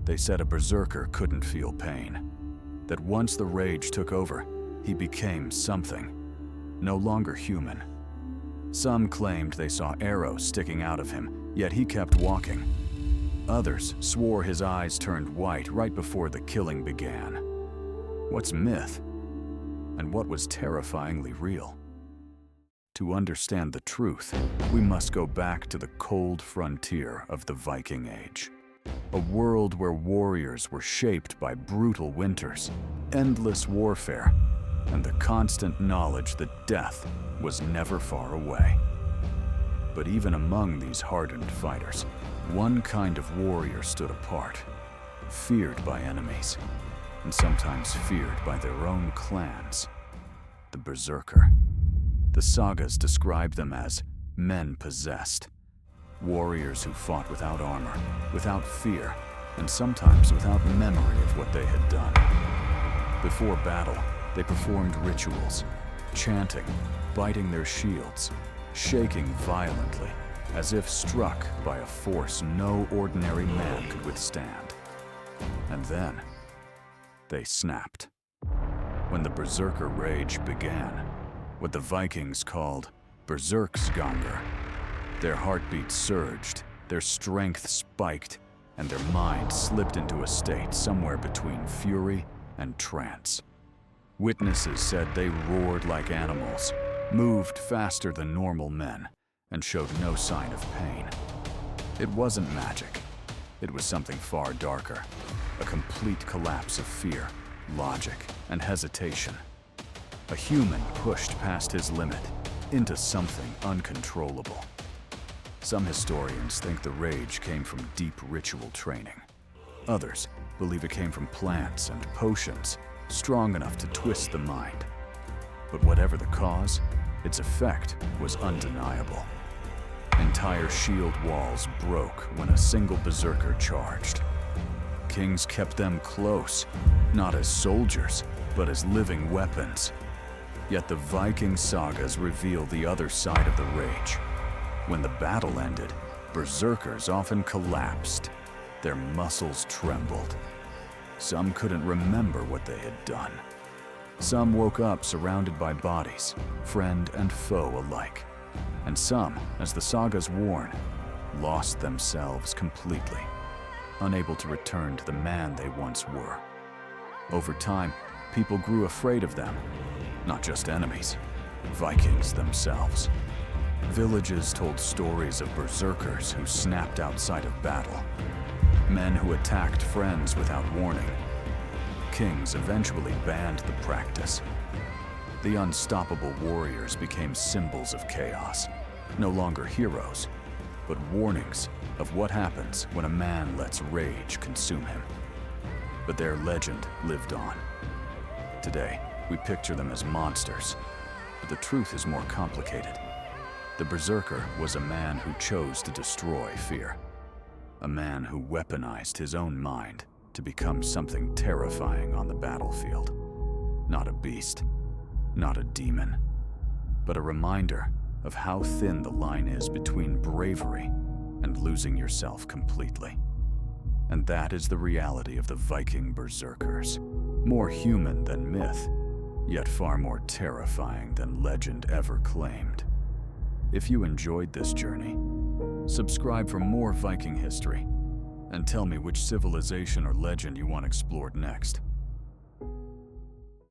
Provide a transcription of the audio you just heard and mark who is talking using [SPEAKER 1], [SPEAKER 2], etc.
[SPEAKER 1] They said a berserker couldn't feel pain, that once the rage took over, he became something, no longer human. Some claimed they saw arrows sticking out of him, yet he kept walking. Others swore his eyes turned white right before the killing began. What's myth? And what was terrifyingly real? To understand the truth, we must go back to the cold frontier of the Viking Age. A world where warriors were shaped by brutal winters, endless warfare, and the constant knowledge that death was never far away. But even among these hardened fighters, one kind of warrior stood apart, feared by enemies, and sometimes feared by their own clans: the Berserker. The sagas describe them as men possessed, warriors who fought without armor, without fear, and sometimes without memory of what they had done. Before battle, they performed rituals, chanting, biting their shields, shaking violently, as if struck by a force no ordinary man could withstand. And then, they snapped. When the Berserker rage began, what the Vikings called berserksgangr, their heartbeats surged, their strength spiked, and their mind slipped into a state somewhere between fury and trance. Witnesses said they roared like animals, moved faster than normal men, and showed no sign of pain. It wasn't magic. It was something far darker, a complete collapse of fear, logic, and hesitation. A human pushed past his limit into something uncontrollable. Some historians think the rage came from deep ritual training. Others believe it came from plants and potions strong enough to twist the mind. But whatever the cause, its effect was undeniable. Entire shield walls broke when a single berserker charged. Kings kept them close, not as soldiers, but as living weapons. Yet the Viking sagas reveal the other side of the rage. When the battle ended, berserkers often collapsed. Their muscles trembled. Some couldn't remember what they had done. Some woke up surrounded by bodies, friend and foe alike. And some, as the sagas warn, lost themselves completely, unable to return to the man they once were. Over time, people grew afraid of them, not just enemies, Vikings themselves. Villages told stories of berserkers who snapped outside of battle, men who attacked friends without warning. Kings eventually banned the practice. The unstoppable warriors became symbols of chaos, no longer heroes, but warnings of what happens when a man lets rage consume him. But their legend lived on. Today, we picture them as monsters, but the truth is more complicated. The Berserker was a man who chose to destroy fear, a man who weaponized his own mind to become something terrifying on the battlefield. Not a beast, not a demon, but a reminder of how thin the line is between bravery and losing yourself completely. And that is the reality of the Viking Berserkers. More human than myth, yet far more terrifying than legend ever claimed. If you enjoyed this journey, subscribe for more Viking history, and tell me which civilization or legend you want explored next.